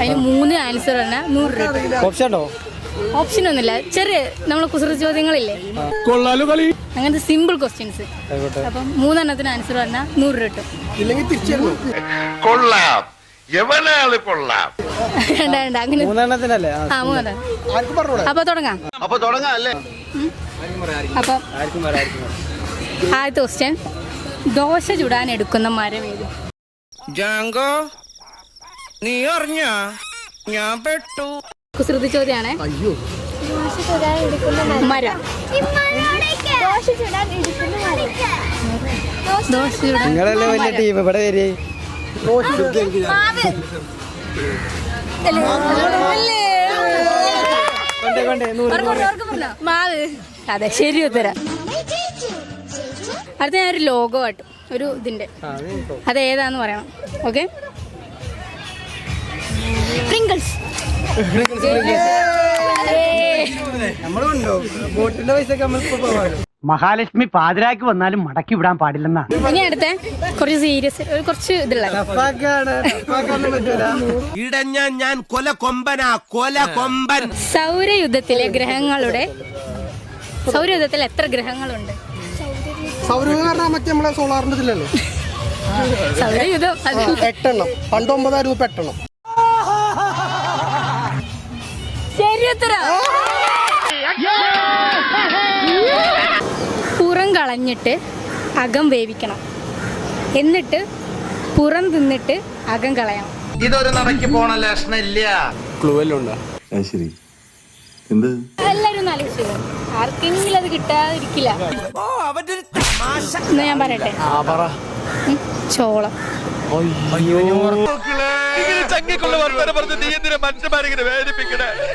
അതിന് 3 ആൻസർ പറഞ്ഞാൽ 100 രൂപ. ഓപ്ഷൻ ഉണ്ടോ? ഓപ്ഷൻ ഒന്നുമില്ല, ചെറിയ നമ്മളെ കുസൃതി ചോദ്യങ്ങളില്ലേ, അങ്ങനത്തെ സിമ്പിൾ ക്വസ്റ്റ്യൻസ്. അപ്പം 3 എണ്ണത്തിന് ആൻസർ പറഞ്ഞാൽ 100 രൂപ കിട്ടും. അങ്ങനെ 3 എണ്ണത്തിനല്ലേ? ആ 3. അപ്പൊ തുടങ്ങാം. അപ്പൊ ആദ്യത്തെ ക്വസ്റ്റ്യൻ, ദോശ ചുടാൻ എടുക്കുന്ന മരം ഏത്? ജാങ്കോ, നീ അറിഞ്ഞ ഞാൻ പെട്ടു. കുസൃതി ചോദ്യാണ്. മരം. ദോശ ചുടാൻ നിങ്ങളല്ലേ വലിയ ടീം ഇവിടെ വരെ. മാവ്. അതെ, ശരി ഉത്തരം. അടുത്ത ഞാൻ ഒരു ലോഗോ ആയിട്ട് ഒരു ഇതിന്റെ, അത് ഏതാന്ന് പറയണം. Okay, Pringles. മഹാലക്ഷ്മി പാതിരാക്ക് വന്നാലും മടക്കി വിടാൻ പാടില്ലെന്നാ. ഇനി അടുത്ത കുറച്ച് സീരിയസ്, കുറച്ച് ഇതുള്ള ഇടഞ്ഞ ഞാൻ കൊല കൊമ്പൻ. സൗരയുദ്ധത്തിലെ ഗ്രഹങ്ങളുടെ, സൗരയുദ്ധത്തിൽ എത്ര ഗ്രഹങ്ങളുണ്ട്? സൗരയൂഥം മറ്റേ നമ്മളെ സോളാറിന്റെ ഇതിലല്ലേ? സൗരയുദ്ധം 8 എണ്ണം. പണ്ട് 9,000 രൂപ 8 എണ്ണം. ശരി ഉത്തരം. പുറം കളഞ്ഞിട്ട് അകം വേവിക്കണം, എന്നിട്ട് പുറം തിന്നിട്ട് അകം കളയണം. ഇതൊരു നടക്കി പോണ ലക്ഷണില്ല. ക്ലൂ എല്ലാം ഉണ്ടോ? ശരി, എന്ത് എല്ലാരും ആലോചിച്ചു, ആർക്കെങ്കിലും അത് കിട്ടാതിരിക്കില്ല. എന്നാ ഞാൻ പറയട്ടെ, ചോളം. ചങ്ങിക്കുള്ള വർത്തമാനം പറഞ്ഞ് നീ എന്തിനാ മനുഷ്യന്മാരിങ്ങനെ വേദനിപ്പിക്കും?